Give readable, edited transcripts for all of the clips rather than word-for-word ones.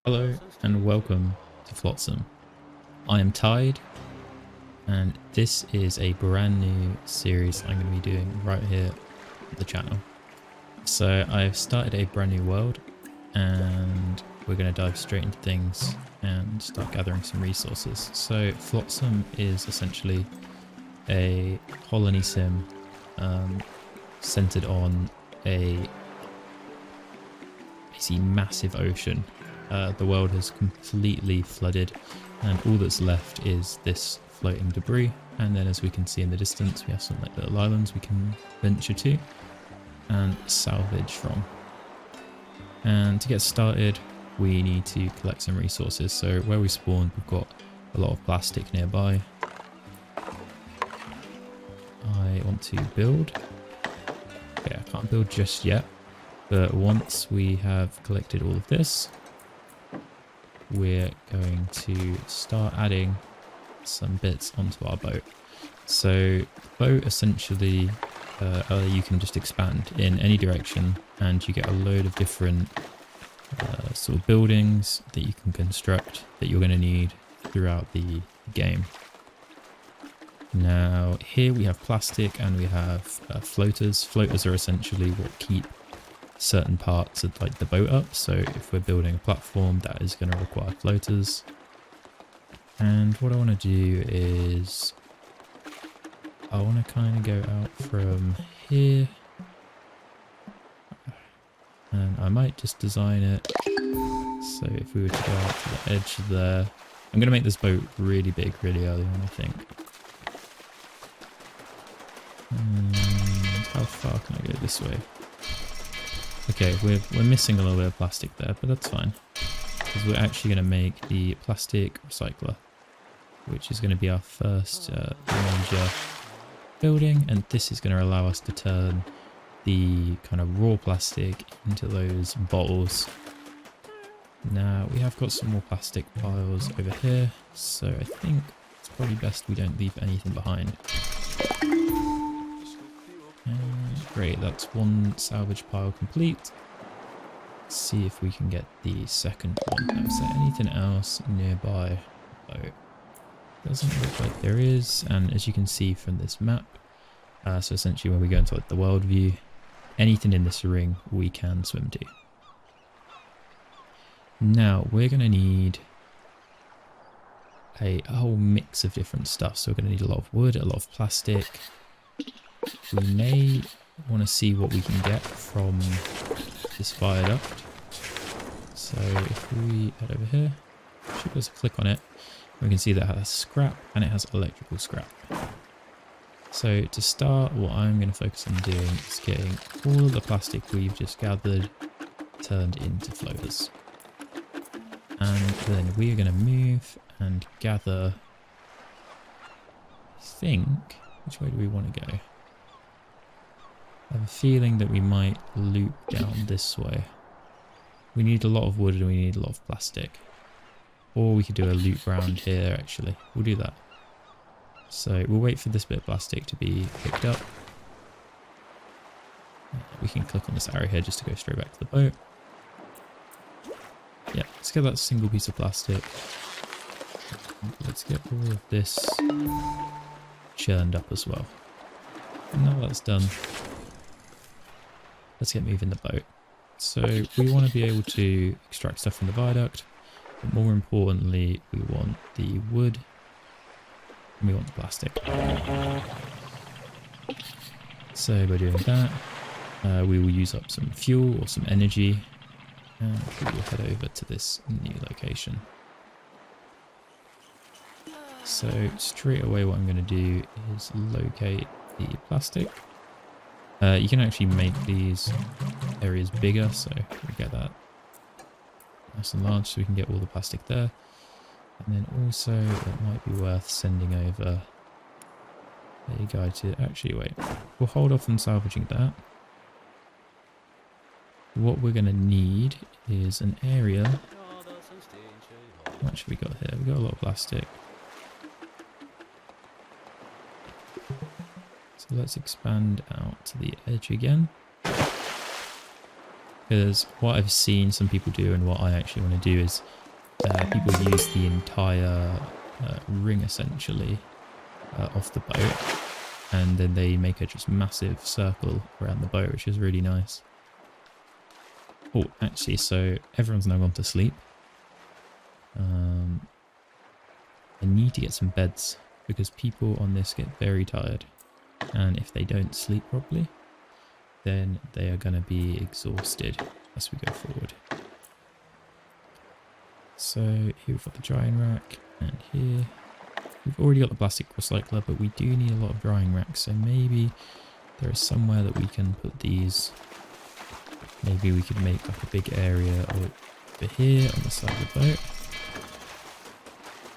Hello and welcome to Flotsam. I am Tide and this is a brand new series I'm going to be doing right here on the channel. So I've started a brand new world and we're going to dive straight into things and start gathering some resources. So Flotsam is essentially a colony sim centered on a massive ocean. The world has completely flooded and all that's left is this floating debris, and then as we can see in the distance we have some like little islands we can venture to and salvage from. And to get started we need to collect some resources. So where we spawned we've got a lot of plastic nearby. I want to build. Okay, I can't build just yet, but once we have collected all of this we're going to start adding some bits onto our boat. So the boat essentially you can just expand in any direction and you get a load of different sort of buildings that you can construct that you're going to need throughout the game. Now here we have plastic and we have floaters. Floaters are essentially what keep certain parts of like the boat up, so if we're building a platform that is going to require floaters. And what I want to do is I want to kind of go out from here and I might just design it so if we were to go out to the edge there, I'm going to make this boat really big really early on I think. And how far can I go this way? Okay, we're missing a little bit of plastic there, but that's fine. Because we're actually going to make the plastic recycler, which is going to be our first major building. And this is going to allow us to turn the kind of raw plastic into those bottles. Now, we have got some more plastic piles over here, so I think it's probably best we don't leave anything behind. Great, that's one salvage pile complete. Let's see if we can get the second one. Now, is there anything else nearby? Oh, doesn't look like there is. And as you can see from this map, so essentially when we go into like the world view, anything in this ring we can swim to. Now we're going to need a whole mix of different stuff. So we're going to need a lot of wood, a lot of plastic. We may want to see what we can get from this viaduct. So if we head over here, should be able to click on it, we can see that it has scrap and it has electrical scrap. So to start, what I'm going to focus on doing is getting all of the plastic we've just gathered turned into floaters. And then we are going to move and gather, I think, which way do we want to go? I have a feeling that we might loop down this way. We need a lot of wood and we need a lot of plastic. Or we could do a loop round here actually. We'll do that. So we'll wait for this bit of plastic to be picked up. We can click on this arrow here just to go straight back to the boat. Yeah, let's get that single piece of plastic. Let's get all of this churned up as well. And now that's done, let's get moving the boat. So we want to be able to extract stuff from the viaduct, but more importantly we want the wood and we want the plastic. So by doing that we will use up some fuel or some energy and we will head over to this new location. So straight away what I'm going to do is locate the plastic. You can actually make these areas bigger, so we get that nice and large so we can get all the plastic there. And then also it might be worth sending over a guy to actually wait. We'll hold off on salvaging that. What we're going to need is an area. What much have we got here? We've got a lot of plastic. So let's expand out to the edge again. Because what I've seen some people do and what I actually want to do is people use the entire ring essentially off the boat, and then they make a just massive circle around the boat, which is really nice. Oh, actually, so everyone's now gone to sleep. I need to get some beds because people on this get very tired, and if they don't sleep properly, then they are going to be exhausted as we go forward. So here we've got the drying rack, and here we've already got the plastic recycler, but we do need a lot of drying racks, so maybe there is somewhere that we can put these. Maybe we could make like a big area over here on the side of the boat.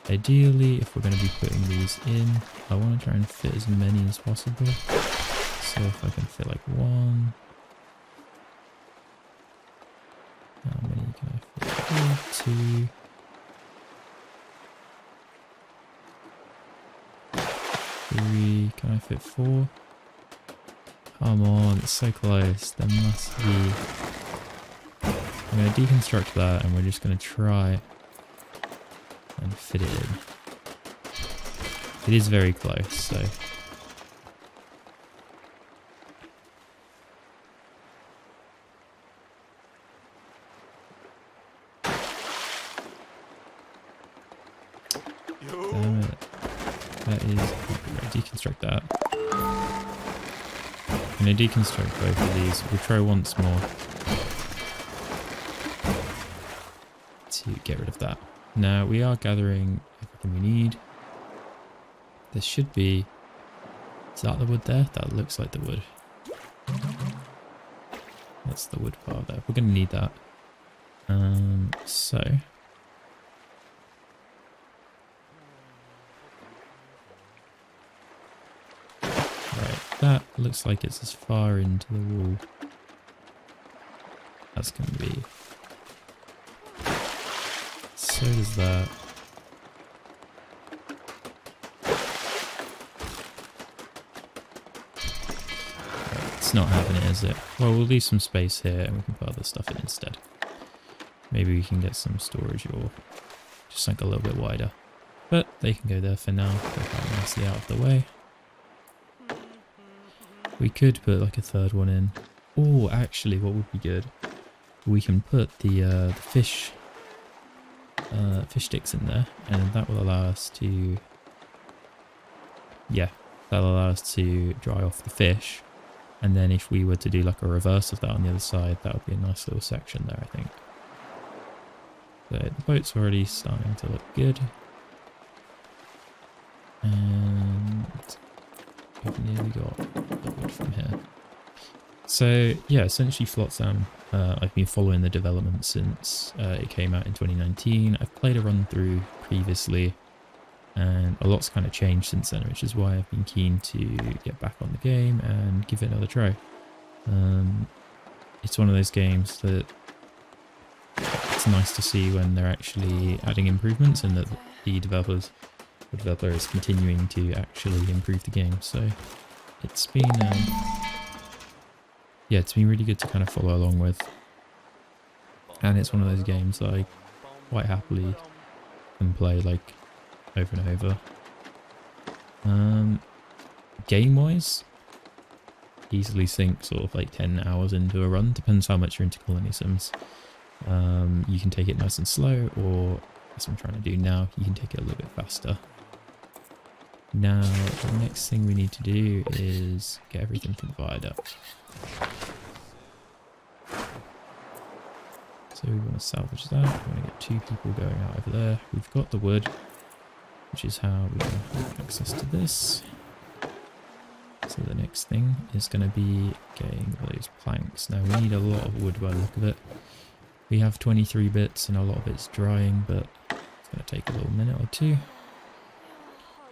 Ideally, if we're going to be putting these in, I want to try and fit as many as possible. So if I can fit like one. How many can I fit? Here? Two. Three. Can I fit four? Come on, it's so close. There must be. I'm going to deconstruct that and we're just going to try and fit it in. It is very close, so. Damn it. That is. Deconstruct that. I'm going to deconstruct both of these. We'll try once more to get rid of that. Now we are gathering everything we need. There should be. Is that the wood there? That looks like the wood. That's the wood pile there. We're going to need that. So. Right, that looks like it's as far into the wall as can be. So does that. Right, it's not happening, is it? Well, we'll leave some space here and we can put other stuff in instead. Maybe we can get some storage or just like a little bit wider. But they can go there for now. They're quite nicely out of the way. We could put like a third one in. Oh, actually, what would be good? We can put the fish sticks in there, and that will allow us to, that'll allow us to dry off the fish. And then if we were to do like a reverse of that on the other side, that would be a nice little section there, I think. So the boat's already starting to look good. And we've nearly got the wood from here. So yeah, essentially Flotsam, I've been following the development since it came out in 2019. I've played a run through previously, and a lot's kind of changed since then, which is why I've been keen to get back on the game and give it another try. It's one of those games that it's nice to see when they're actually adding improvements and that the developer is continuing to actually improve the game. So it's been yeah, it's been really good to kind of follow along with, and it's one of those games that I quite happily can play like over and over. Game wise, easily sink sort of like 10 hours into a run, depends how much you're into colony sims. You can take it nice and slow, or as I'm trying to do now, you can take it a little bit faster. Now the next thing we need to do is get everything fired up. So we want to salvage that. We want to get 2 people going out over there. We've got the wood, which is how we have access to this. So the next thing is going to be getting those planks. Now we need a lot of wood by the look of it. We have 23 bits and a lot of it's drying, but it's going to take a little minute or two.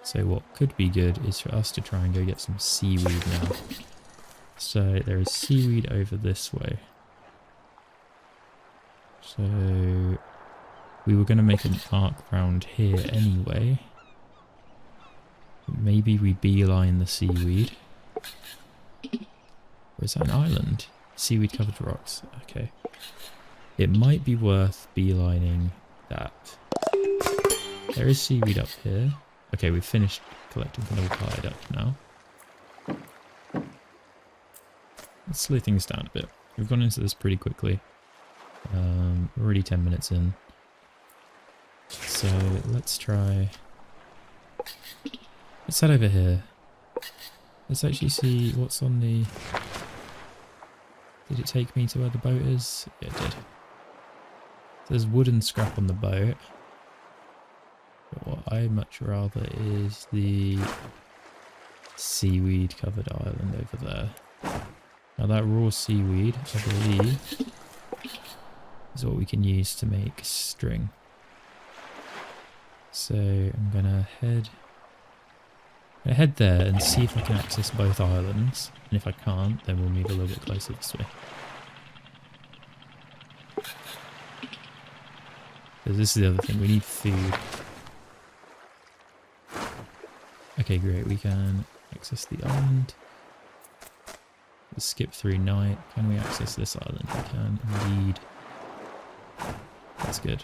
So what could be good is for us to try and go get some seaweed now. So there is seaweed over this way. So we were going to make an arc round here anyway. Maybe we beeline the seaweed. Or is that an island? Seaweed covered rocks. Okay. It might be worth beelining that. There is seaweed up here. Okay, we've finished collecting the little tide up now. Let's slow things down a bit. We've gone into this pretty quickly. We're already 10 minutes in. So let's try... Let's head over here. Let's actually see what's on the... Did it take me to where the boat is? Yeah, it did. There's wooden scrap on the boat. But what I much rather is the seaweed covered island over there. Now that raw seaweed, I believe, is what we can use to make string. So I'm gonna head there and see if I can access both islands. And if I can't, then we'll move a little bit closer this way. Because this is the other thing, we need food. Okay, great, we can access the island. Let's skip through night. Can we access this island? We can indeed. That's good.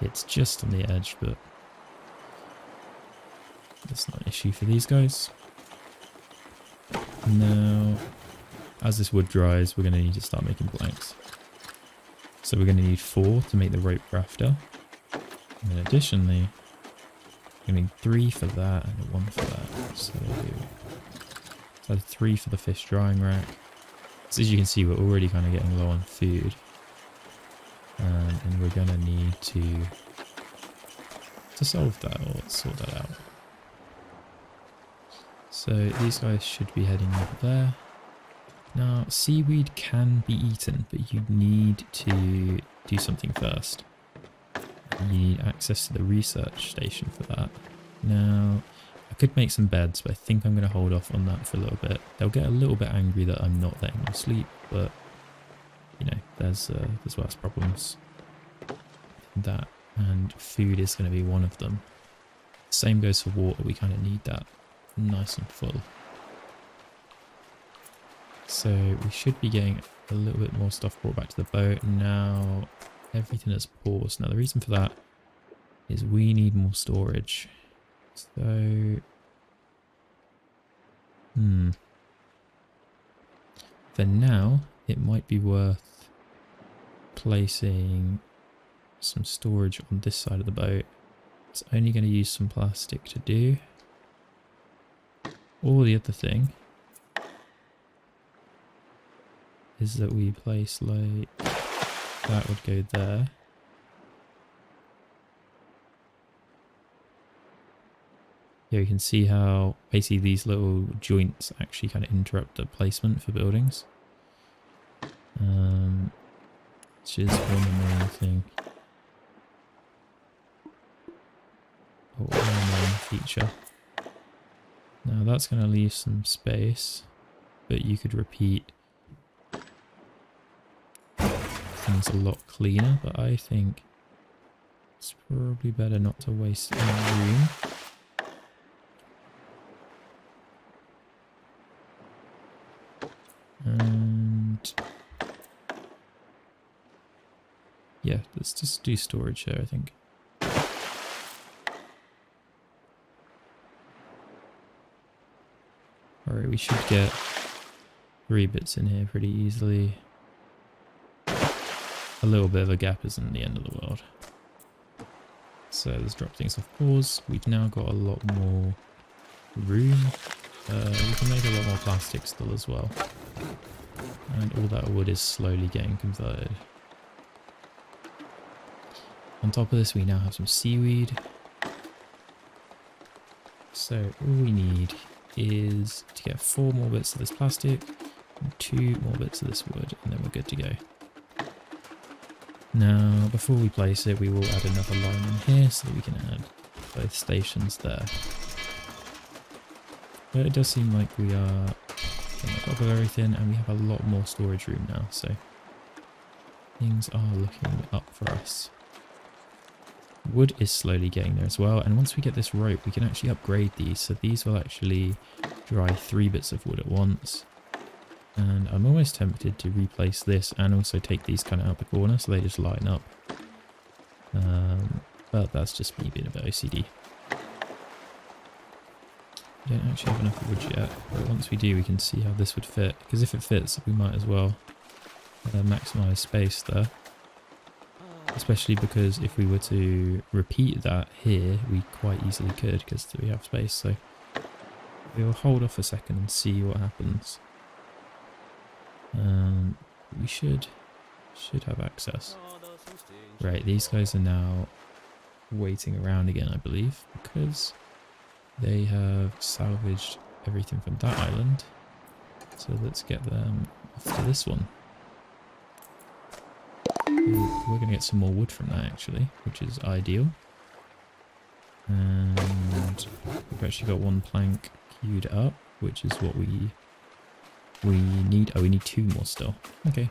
It's just on the edge, but that's not an issue for these guys. Now, as this wood dries, we're going to need to start making planks. So we're going to need 4 to make the rope rafter. And then additionally, we're going to need 3 for that and 1 for that. So 3 for the fish drying rack. So as you can see, we're already kind of getting low on food. And we're going to need to solve that or sort that out. So these guys should be heading over there. Now, seaweed can be eaten, but you need to do something first. You need access to the research station for that. Now, I could make some beds, but I think I'm going to hold off on that for a little bit. They'll get a little bit angry that I'm not letting them sleep, but, you know, there's worse problems than that. And food is going to be one of them. Same goes for water. We kind of need that nice and full. So we should be getting a little bit more stuff brought back to the boat. Now everything is paused. Now the reason for that is we need more storage. So for now it might be worth placing some storage on this side of the boat. It's only going to use some plastic to do. Or the other thing is that we place like that would go there. Here you can see how basically these little joints actually kind of interrupt the placement for buildings. Which is one main thing. Or one main feature. Now that's going to leave some space, but you could repeat things a lot cleaner, but I think it's probably better not to waste any room. And yeah, let's just do storage here, I think. Alright, we should get 3 bits in here pretty easily. A little bit of a gap isn't the end of the world. So let's drop things off pause. We've now got a lot more room. We can make a lot more plastic still as well. And all that wood is slowly getting converted. On top of this, we now have some seaweed. So all we need is to get 4 more bits of this plastic and 2 more bits of this wood, and then we're good to go. Now, before we place it, we will add another line in here so that we can add both stations there. But it does seem like we are getting on top of everything, and we have a lot more storage room now, so things are looking up for us. Wood is slowly getting there as well, and once we get this rope, we can actually upgrade these, so these will actually dry 3 bits of wood at once. And I'm almost tempted to replace this and also take these kind of out the corner so they just line up. But that's just me being a bit OCD. We don't actually have enough wood yet, but once we do we can see how this would fit. Because if it fits, we might as well maximise space there. Especially because if we were to repeat that here, we quite easily could because we have space. So we'll hold off a second and see what happens. We should have access. Right, these guys are now waiting around again, I believe, because they have salvaged everything from that island. So let's get them off to this one. We're going to get some more wood from that actually, which is ideal. And we've actually got one plank queued up, which is what we need. Oh, we need 2 more still. Okay,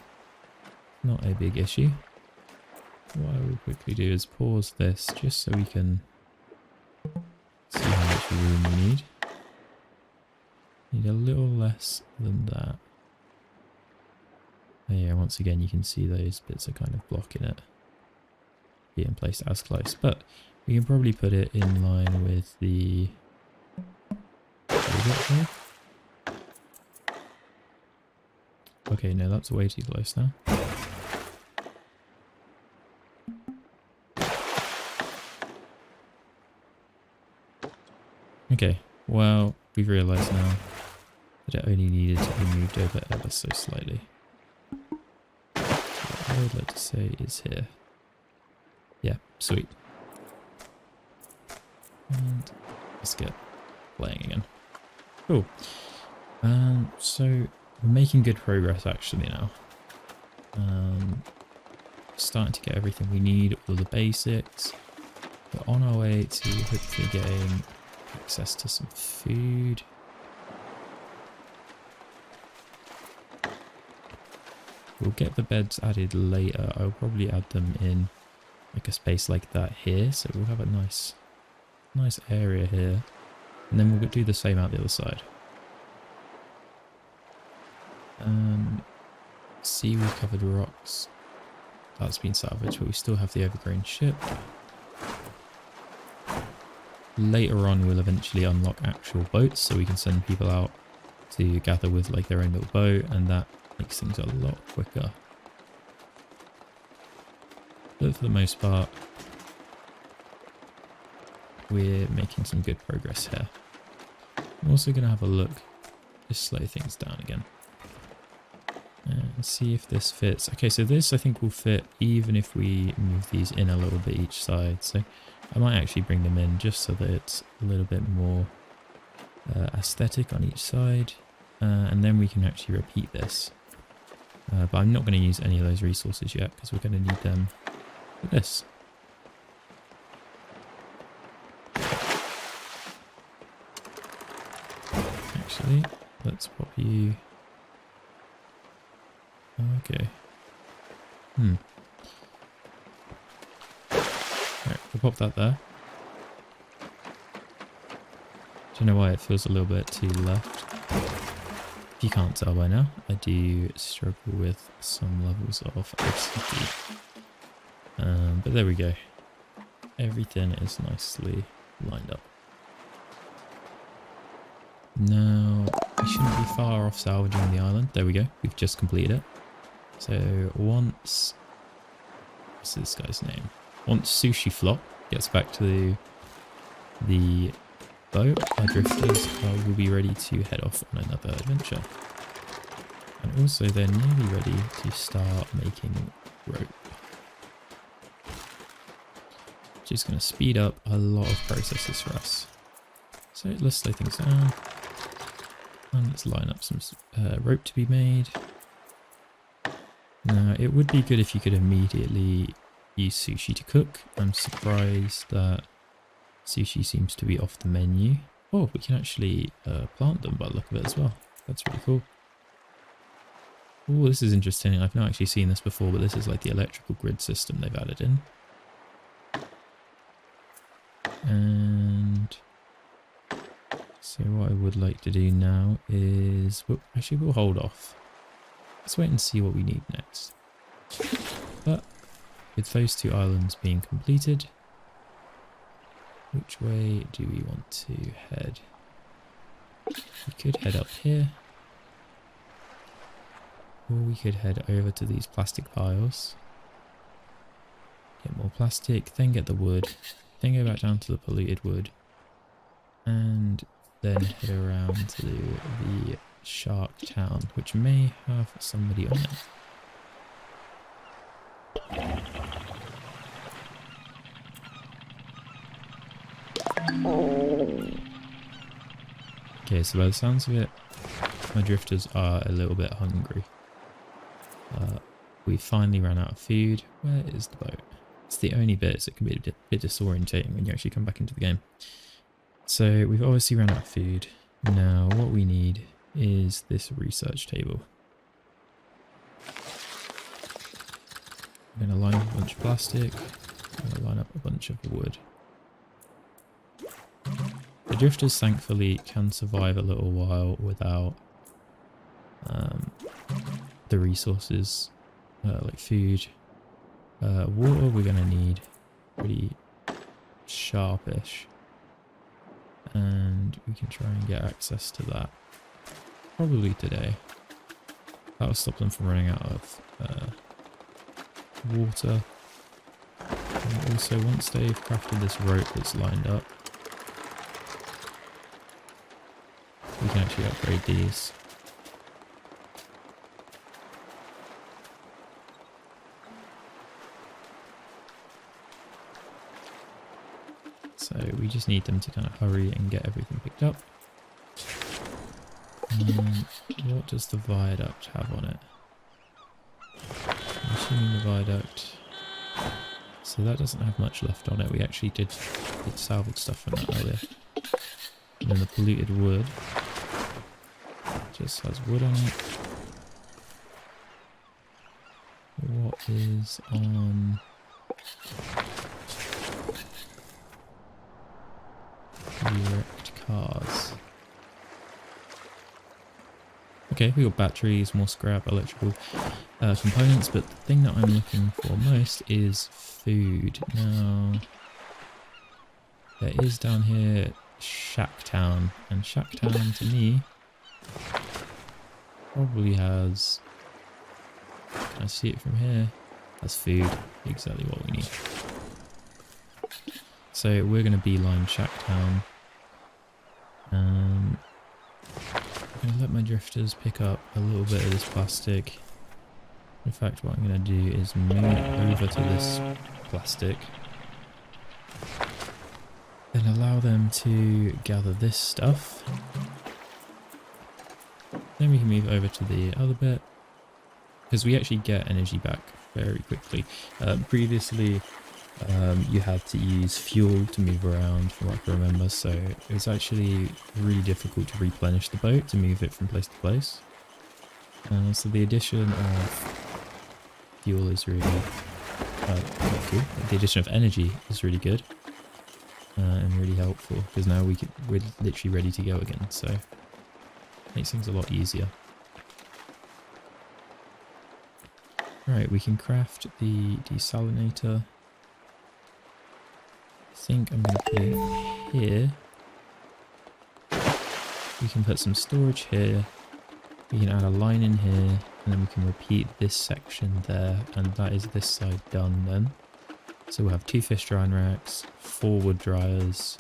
not a big issue. What I will quickly do is pause this just so we can see how much room we need. Need a little less than that. Oh yeah, once again you can see those bits are kind of blocking it being placed as close, but we can probably put it in line with the here. Okay, no, that's way too close now. Okay, well, we've realised now that it only needed to be moved over ever so slightly. So what I would like to say is here. Yeah, sweet. And let's get playing again. Cool. So we're making good progress actually now. Starting to get everything we need, all the basics. We're on our way to hopefully getting access to some food. We'll get the beds added later. I'll probably add them in like a space like that here, so we'll have a nice area here, and then we'll do the same out the other side. See, we've covered rocks. That's been salvaged, but we still have the overgrown ship. Later on we'll eventually unlock actual boats so we can send people out to gather with like their own little boat, and that makes things a lot quicker. But for the most part we're making some good progress here. I'm also going to have a look, just slow things down again and see if this fits. Okay, so this I think will fit even if we move these in a little bit each side, so I might actually bring them in just so that it's a little bit more aesthetic on each side, and then we can actually repeat this. But I'm not going to use any of those resources yet because we're going to need them for this. Actually, let's pop you... Okay. Right, we'll pop that there. Do you know why it feels a little bit too left? If you can't tell by now, I do struggle with some levels of OCD. But there we go. Everything is nicely lined up. Now, we shouldn't be far off salvaging the island. There we go. We've just completed it. So once... What's this guy's name? Once Sushi Flop gets back to the boat, our drifters will be ready to head off on another adventure. And also they're nearly ready to start making rope. Which is going to speed up a lot of processes for us. So let's slow things down. And let's line up some rope to be made. Now, it would be good if you could immediately use sushi to cook. I'm surprised that sushi seems to be off the menu. Oh, we can actually plant them by the look of it as well. That's really cool. Oh, this is interesting. I've not actually seen this before, but this is like the electrical grid system they've added in. And so what I would like to do now is... Well, actually, we'll hold off. let's wait and see what we need next. But with those 2 islands being completed, which way do we want to head? We could head up here, or we could head over to these plastic piles, get more plastic, then get the wood, then go back down to the polluted wood, and then head around to the shark town, which may have somebody on it. Okay, so by the sounds of it, my drifters are a little bit hungry. We finally ran out of food. Where is the boat? It's the only bit, so it can be a bit disorientating when you actually come back into the game. So we've obviously run out of food. Now what we need is this research table. I'm going to line up a bunch of plastic. I'm going to line up a bunch of wood. The drifters thankfully can survive a little while without the resources like food. Water we're going to need pretty sharpish, and we can try and get access to that probably today. That will stop them from running out of water. And also once they've crafted this rope that's lined up, we can actually upgrade these. So we just need them to kind of hurry and get everything picked up. And what does the viaduct have on it? I'm assuming the viaduct... So that doesn't have much left on it. We actually did salvage stuff from that earlier. And then the polluted wood just has wood on it. What is on... wrecked cars? Okay, we got batteries, more scrap, electrical components, but the thing that I'm looking for most is food. Now, there is down here Shacktown, and Shacktown to me probably has, can I see it from here? Has food, exactly what we need. So we're going to beeline Shacktown. I'm going to let my drifters pick up a little bit of this plastic. In fact, what I'm going to do is move it over to this plastic. Then allow them to gather this stuff. Then we can move over to the other bit, because we actually get energy back very quickly. Previously, you had to use fuel to move around, from what I can remember, so it was actually really difficult to replenish the boat, to move it from place to place. So the addition of fuel is really, the addition of energy is really good and really helpful, because now we're literally ready to go again, so it makes things a lot easier. Right, we can craft the desalinator. I think I'm going to put it here. We can put some storage here. We can add a line in here, and then we can repeat this section there, and that is this side done then. So we'll have 2 fish drying racks, 4 wood dryers,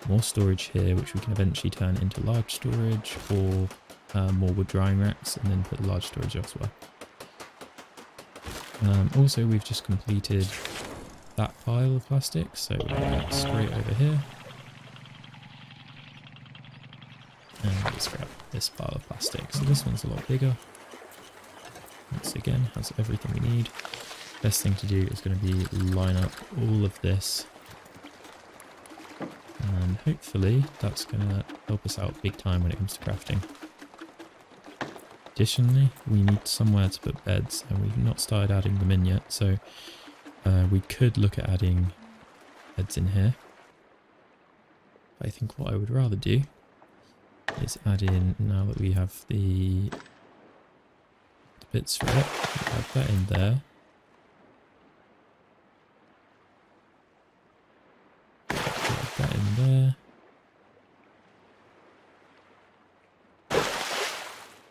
more storage here, which we can eventually turn into large storage, or more wood drying racks, and then put large storage elsewhere. Also, we've just completed that pile of plastic, so we're going to go straight over here. And let's grab this pile of plastic. So this one's a lot bigger. Once again, has everything we need. Best thing to do is going to be line up all of this. And hopefully that's going to help us out big time when it comes to crafting. Additionally, we need somewhere to put beds, and we've not started adding them in yet, so we could look at adding beds in here. I think what I would rather do is add in, now that we have the bits for it. Add that in there. Add that in there.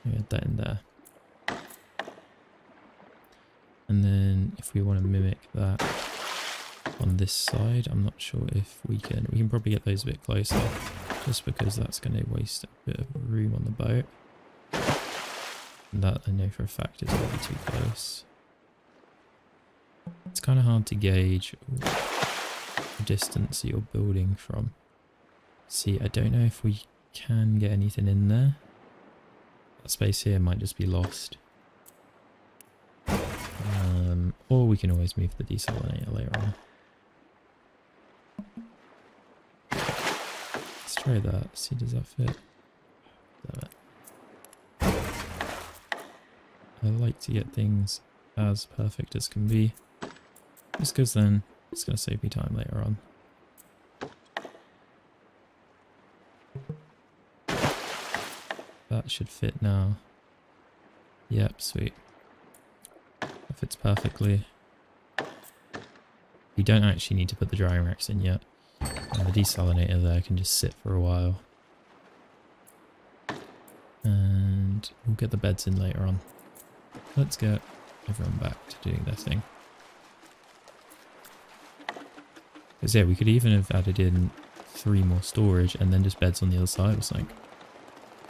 Add that in there. And then if we want to mimic that on this side, I'm not sure if we can. We can probably get those a bit closer, just because that's going to waste a bit of room on the boat. And that I know for a fact is going to be too close. It's kind of hard to gauge the distance you're building from. See, I don't know if we can get anything in there. That space here might just be lost. Or we can always move the desalinator later on. Let's try that. See, does that fit? I like to get things as perfect as can be, just because then it's going to save me time later on. That should fit now. Yep, sweet. That fits perfectly. We don't actually need to put the drying racks in yet. And the desalinator there can just sit for a while. And we'll get the beds in later on. Let's get everyone back to doing their thing. Because yeah, we could even have added in 3 more storage and then just beds on the other side or something.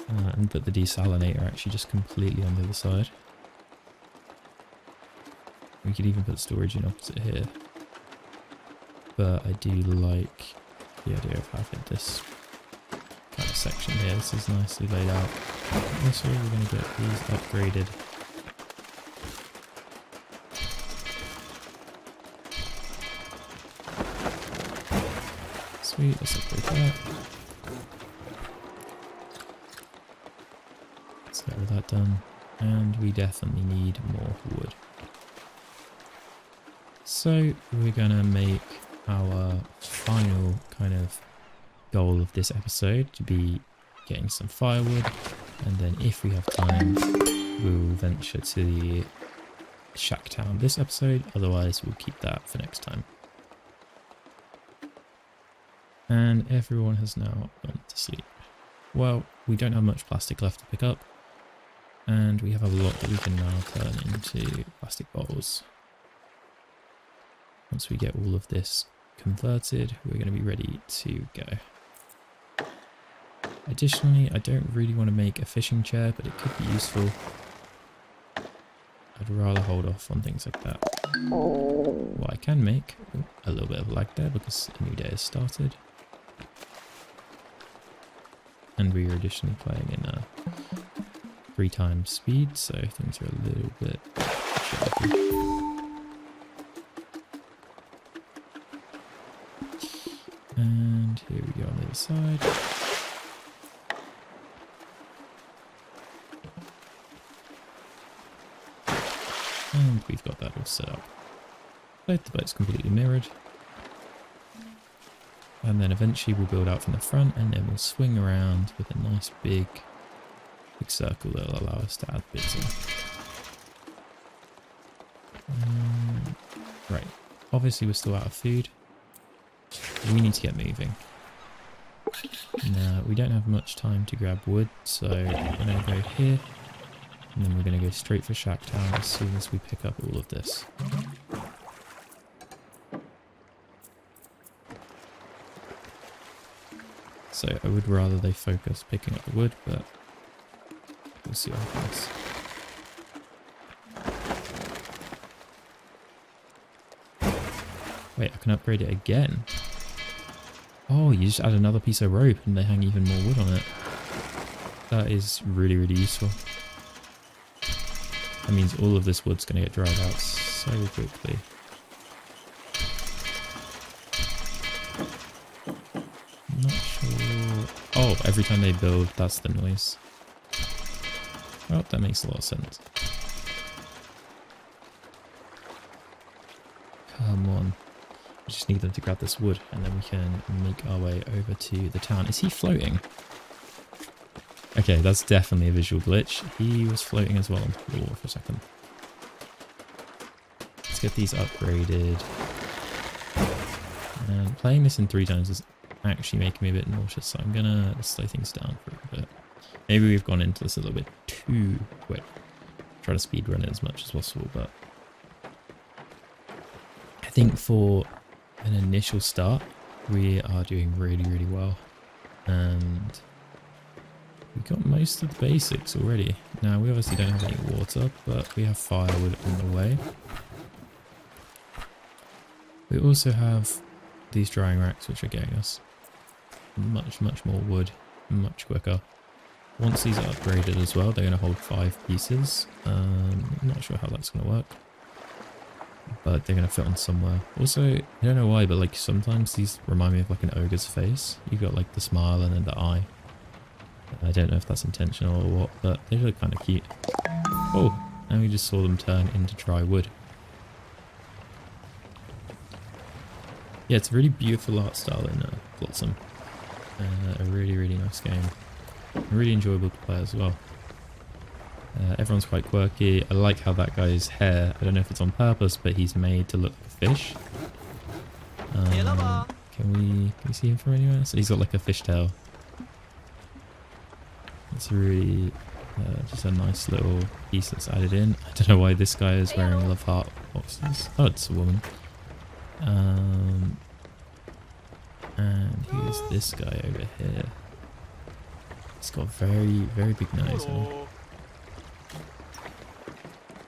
And put the desalinator actually just completely on the other side. We could even put storage in opposite here. But I do like the idea of having this kind of section here. This is nicely laid out. Also, we're going to get these upgraded. Sweet, let's upgrade that. Let's get all that done. And we definitely need more wood. So we're gonna make our final kind of goal of this episode to be getting some firewood, and then if we have time we'll venture to the shack town this episode, otherwise we'll keep that for next time. And everyone has now gone to sleep. Well, we don't have much plastic left to pick up, and we have a lot that we can now turn into plastic bottles. Once we get all of this converted, we're going to be ready to go. Additionally, I don't really want to make a fishing chair, but it could be useful. I'd rather hold off on things like that. What I can make, a little bit of lag there because a new day has started. And we are additionally playing in 3 times speed, so things are a little bit sharpy. And here we go on the other side. And we've got that all set up. Both the boats completely mirrored. And then eventually we'll build out from the front, and then we'll swing around with a nice big circle that will allow us to add bits in. Right, obviously we're still out of food. We need to get moving. Now, we don't have much time to grab wood, so we're going to go here, and then we're going to go straight for Shack Town as soon as we pick up all of this. So I would rather they focus picking up the wood, but we'll see what happens. Wait, I can upgrade it again. Oh, you just add another piece of rope and they hang even more wood on it. That is really, really useful. That means all of this wood's going to get dried out so quickly. I'm not sure. Oh, every time they build, that's the noise. Oh, that makes a lot of sense. Come on. We just need them to grab this wood and then we can make our way over to the town. Is he floating? Okay, that's definitely a visual glitch. He was floating as well on the water for a second. Let's get these upgraded. And playing this in 3 times is actually making me a bit nauseous, so I'm gonna slow things down for a bit. Maybe we've gone into this a little bit too quick. Try to speed run it as much as possible, but I think for an initial start, we are doing really, really well. And we got most of the basics already. Now, we obviously don't have any water, but we have firewood on the way. We also have these drying racks, which are getting us much, much more wood, much quicker. Once these are upgraded as well, they're going to hold 5 pieces. I'm not sure how that's going to work, but they're going to fit on somewhere. Also, I don't know why, but like sometimes these remind me of like an ogre's face. You've got like the smile and then the eye. I don't know if that's intentional or what, but they look kind of cute. Oh, and we just saw them turn into dry wood. Yeah, it's a really beautiful art style in Flotsam. A really, really nice game. Really enjoyable to play as well. Everyone's quite quirky. I like how that guy's hair, I don't know if it's on purpose, but he's made to look like a fish. Can we see him from anywhere? So he's got like a fishtail. It's really just a nice little piece that's added in. I don't know why this guy is wearing love heart boxes. Oh, it's a woman. And who's this guy over here? He's got a very, very big nose.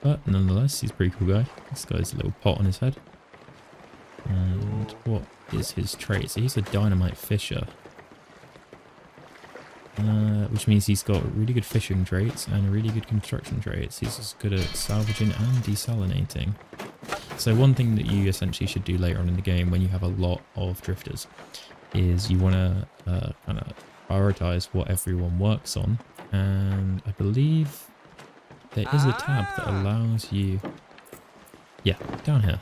But nonetheless, he's a pretty cool guy. This guy's a little pot on his head. And what is his trait? So he's a dynamite fisher. Which means he's got really good fishing traits and really good construction traits. He's just good at salvaging and desalinating. So one thing that you essentially should do later on in the game when you have a lot of drifters is you want to kind of prioritize what everyone works on. And I believe there is a tab that allows you... Yeah, down here.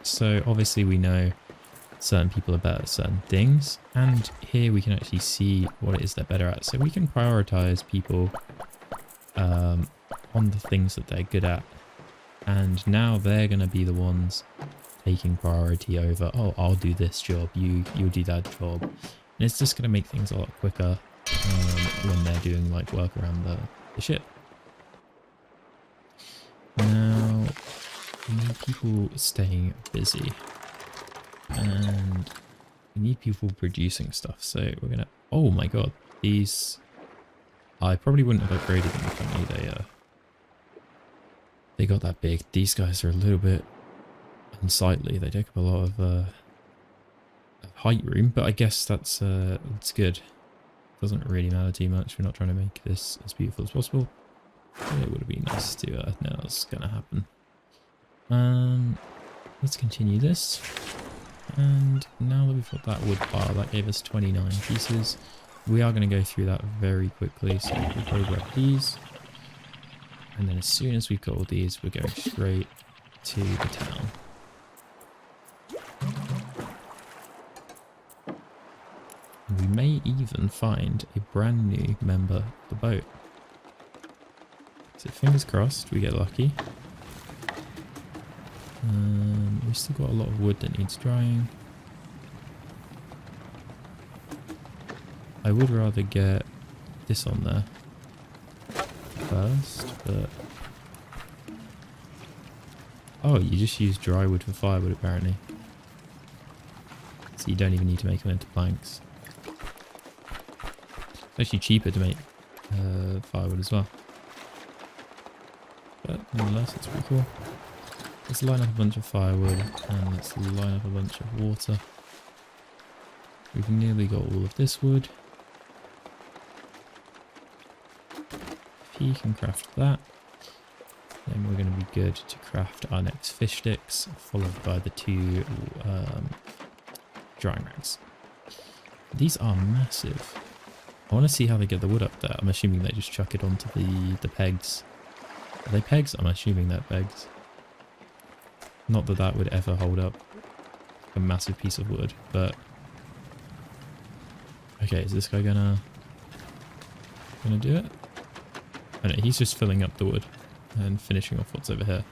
So obviously we know certain people are better at certain things, and here we can actually see what it is they're better at. So we can prioritize people on the things that they're good at, and now they're going to be the ones taking priority over, oh, I'll do this job, you'll do that job, and it's just going to make things a lot quicker when they're doing like work around the ship. Now we need people staying busy. And we need people producing stuff, so we're gonna... Oh my god, these... I probably wouldn't have upgraded them if they got that big. These guys are a little bit unsightly. They take up a lot of height room, but I guess that's good. Doesn't really matter too much. We're not trying to make this as beautiful as possible. But it would have been nice to know that's gonna happen. Let's continue this. And now that we've got that wood pile, that gave us 29 pieces. We are going to go through that very quickly. So we'll go grab these. And then as soon as we've got all these, we're going straight to the town. And we may even find a brand new member of the boat. So fingers crossed we get lucky. We've still got a lot of wood that needs drying. I would rather get this on there first, but... Oh, you just use dry wood for firewood apparently. So you don't even need to make them into planks. It's actually cheaper to make firewood as well. But nonetheless, it's pretty cool. Let's line up a bunch of firewood and let's line up a bunch of water. We've nearly got all of this wood. If he can craft that, then we're going to be good to craft our next fish sticks, followed by the 2 drying racks. These are massive. I want to see how they get the wood up there. I'm assuming they just chuck it onto the pegs. Are they pegs? I'm assuming they're pegs. Not that that would ever hold up a massive piece of wood, but... Okay, is this guy gonna going to do it. Oh no, he's just filling up the wood and finishing off what's over here.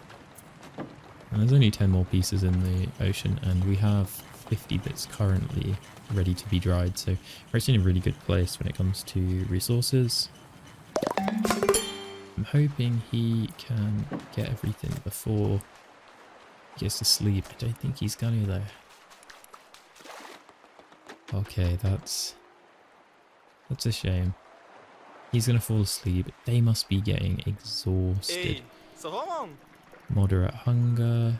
And there's only 10 more pieces in the ocean, and we have 50 bits currently ready to be dried, so we're actually in a really good place when it comes to resources. I'm hoping he can get everything before he gets to sleep. I don't think he's gonna though. Okay, that's a shame. He's gonna fall asleep. They must be getting exhausted. Moderate hunger.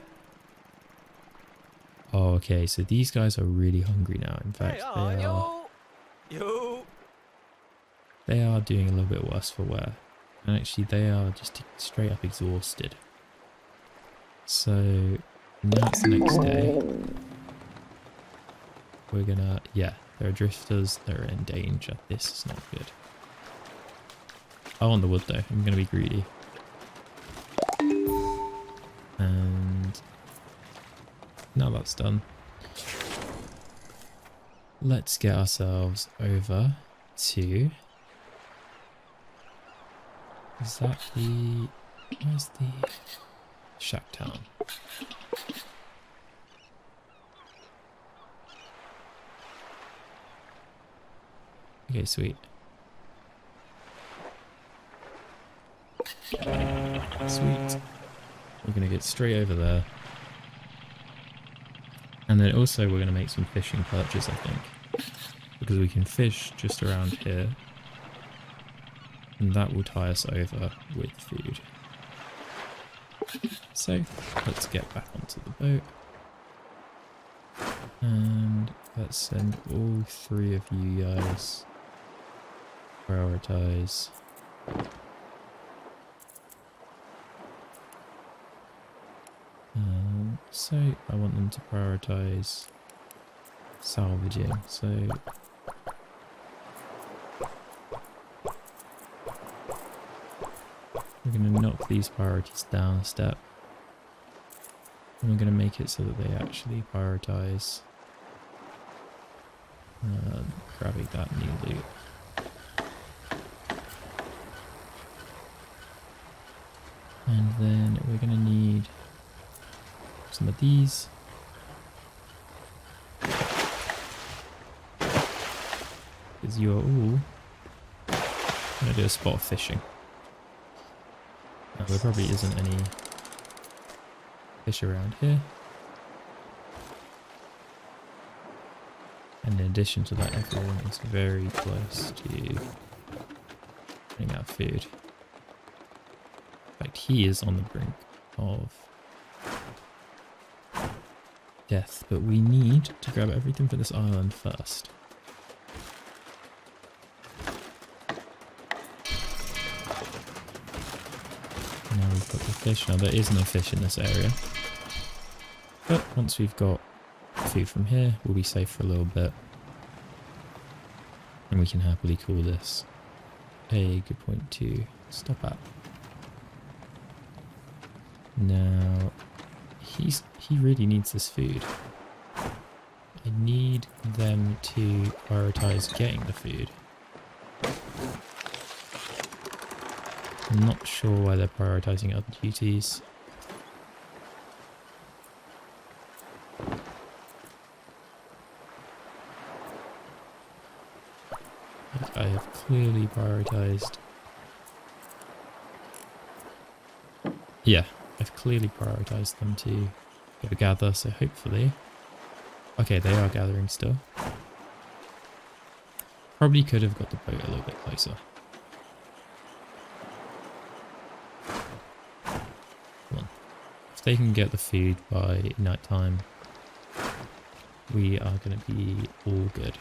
Oh, okay, so these guys are really hungry now. In fact, they are doing a little bit worse for wear. And actually, they are just straight up exhausted. So, now it's the next day. We're gonna, yeah, there are drifters, they're in danger. This is not good. I want the wood though, I'm gonna be greedy. And now that's done, let's get ourselves over to, is that the, where's the shack town? Okay, sweet. Sweet. We're going to get straight over there. And then also we're going to make some fishing perches, I think. Because we can fish just around here. And that will tie us over with food. So, let's get back onto the boat. And let's send all 3 of you guys. Prioritize. So I want them to prioritize salvaging. So we're going to knock these priorities down a step. And we're going to make it so that they actually prioritize grabbing that new loot. And then we're going to need some of these. Because you are all going to do a spot of fishing. Now, there probably isn't any fish around here. And in addition to that, everyone is very close to running out of food. In fact, he is on the brink of death, but we need to grab everything for this island first. Now we've got the fish. Now there is no fish in this area, but once we've got food from here, we'll be safe for a little bit, and we can happily call this a good point to stop at. Now, he really needs this food. I need them to prioritize getting the food. I'm not sure why they're prioritizing other duties. But I have clearly prioritized. Yeah. I've clearly prioritized them to go gather, so hopefully... Okay, they are gathering still. Probably could have got the boat a little bit closer. Come on. If they can get the food by night time, we are going to be all good.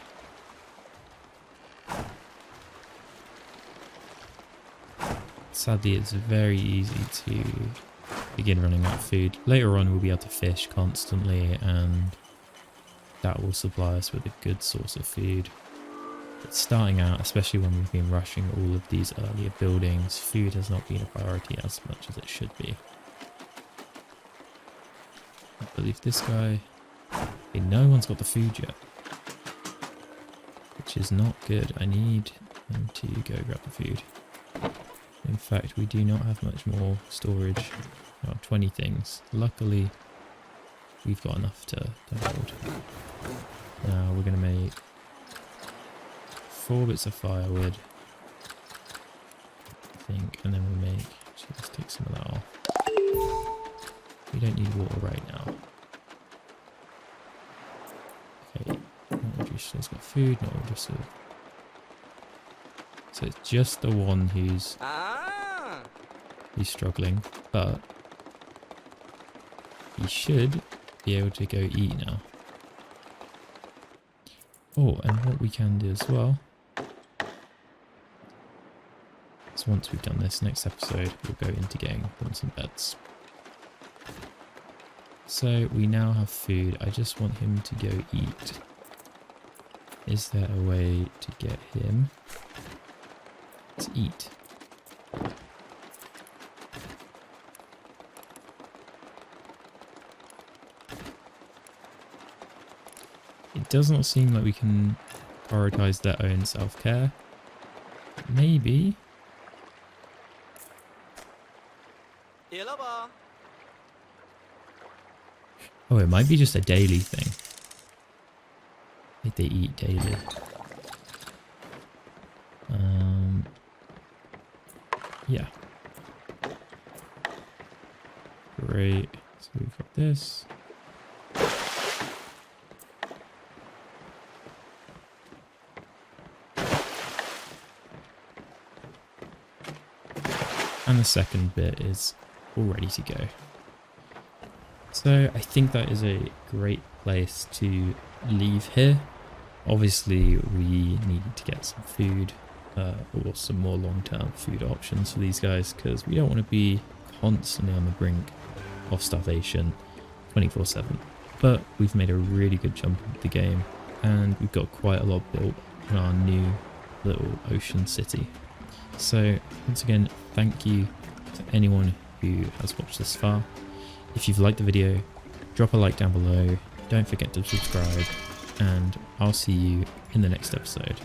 Sadly, it's very easy to begin running out of food. Later on we'll be able to fish constantly, and that will supply us with a good source of food. But starting out, especially when we've been rushing all of these earlier buildings, food has not been a priority as much as it should be. I believe this guy... Okay, no one's got the food yet, which is not good. I need him to go grab the food. In fact, we do not have much more storage. Oh, 20 things. Luckily, we've got enough to hold. Now we're going to make 4 bits of firewood, I think, and then we'll make... Actually, let's take some of that off. We don't need water right now. Okay, not Reducer's got food, not Reducer. So it's just the one who's struggling, but he should be able to go eat now. Oh, and what we can do as well is once we've done this, next episode we'll go into getting them some beds. So we now have food. I just want him to go eat. Is there a way to get him to eat? It does not seem like we can prioritize their own self-care. Maybe. Oh, it might be just a daily thing. Like they eat daily. Yeah. Great. So we've got this. And the second bit is all ready to go. So I think that is a great place to leave here. Obviously we needed to get some food or some more long-term food options for these guys, because we don't want to be constantly on the brink of starvation 24/7. But we've made a really good jump into the game, and we've got quite a lot built in our new little ocean city. So once again, thank you to anyone who has watched this far. If you've liked the video, drop a like down below, don't forget to subscribe, and I'll see you in the next episode.